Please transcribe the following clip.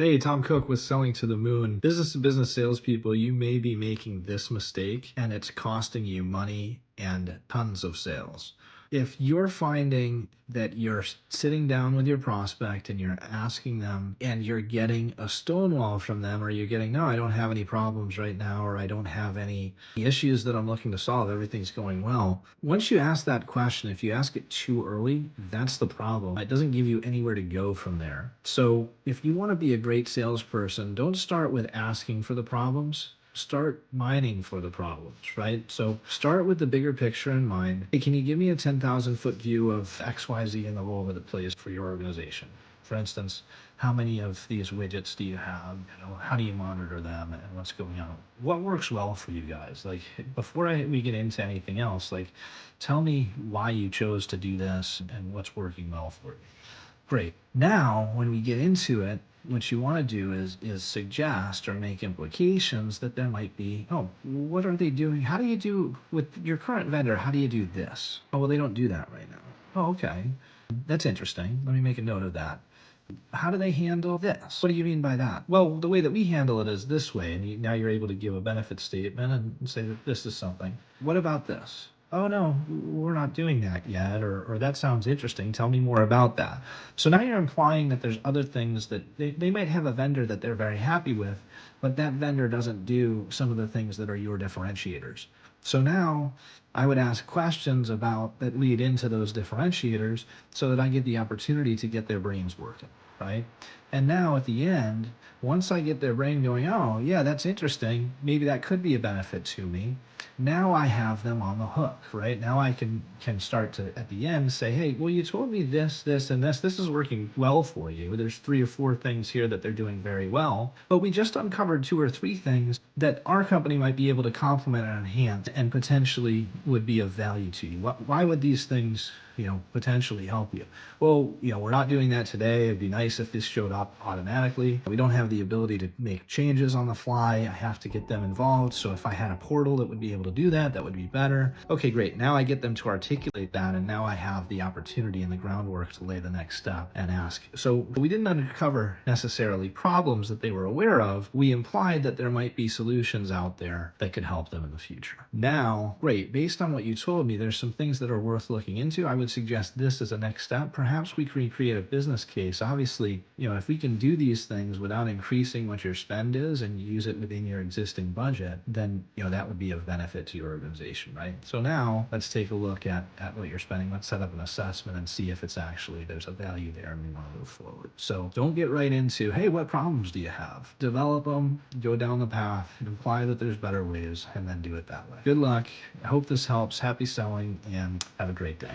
Hey, Tom Cook with Selling to the Moon. Business to business salespeople, you may be making this mistake and it's costing you money and tons of sales. If you're finding that you're sitting down with your prospect and you're asking them and you're getting a stonewall from them, or you're getting, no, I don't have any problems right now, or I don't have any issues that I'm looking to solve, everything's going well. Once you ask that question, if you ask it too early, that's the problem. It doesn't give you anywhere to go from there. So if you want to be a great salesperson, don't start with asking for the problems. Start mining for the problems, right? So start with the bigger picture in mind. Hey, can you give me a 10,000-foot view of XYZ and the role that it plays for your organization? For instance, how many of these widgets do you have? How do you monitor them and what's going on? What works well for you guys? Like, before we get into anything else, like, tell me why you chose to do this and what's working well for you. Great. Now, when we get into it, what you want to do is suggest or make implications that there might be, oh, what are they doing? How do you do with your current vendor? How do you do this? Oh, well, they don't do that right now. Oh, okay. That's interesting. Let me make a note of that. How do they handle this? What do you mean by that? Well, the way that we handle it is this way, and now you're able to give a benefit statement and say that this is something. What about this? Oh no, we're not doing that yet, or that sounds interesting. Tell me more about that. So now you're implying that there's other things that they might have a vendor that they're very happy with, but that vendor doesn't do some of the things that are your differentiators. So now I would ask questions about that lead into those differentiators so that I get the opportunity to get their brains working, right? And now at the end, once I get their brain going, oh, yeah, that's interesting. Maybe that could be a benefit to me. Now I have them on the hook, right? Now I can start to, at the end, say, hey, well, you told me this, this, and this. This is working well for you. There's 3 or 4 things here that they're doing very well. But we just uncovered 2 or 3 things that our company might be able to complement and enhance and potentially would be of value to you. Why would these things, potentially help you? Well, we're not doing that today. It'd be nice if this showed up automatically. We don't have the ability to make changes on the fly. I have to get them involved. So if I had a portal that would be able to do that, that would be better. Okay, great. Now I get them to articulate that, and now I have the opportunity and the groundwork to lay the next step and ask. So we didn't uncover necessarily problems that they were aware of. We implied that there might be solutions out there that could help them in the future. Now, great. Based on what you told me, there's some things that are worth looking into. I would suggest this as a next step. Perhaps we can create a business case. Obviously, if we can do these things without increasing what your spend is and use it within your existing budget, then that would be of benefit to your organization, right? So now let's take a look at what you're spending. Let's set up an assessment and see if it's actually there's a value there and we want to move forward. So don't get right into, hey, what problems do you have? Develop them, go down the path, imply that there's better ways, and then do it that way. Good luck. I hope this helps. Happy selling and have a great day.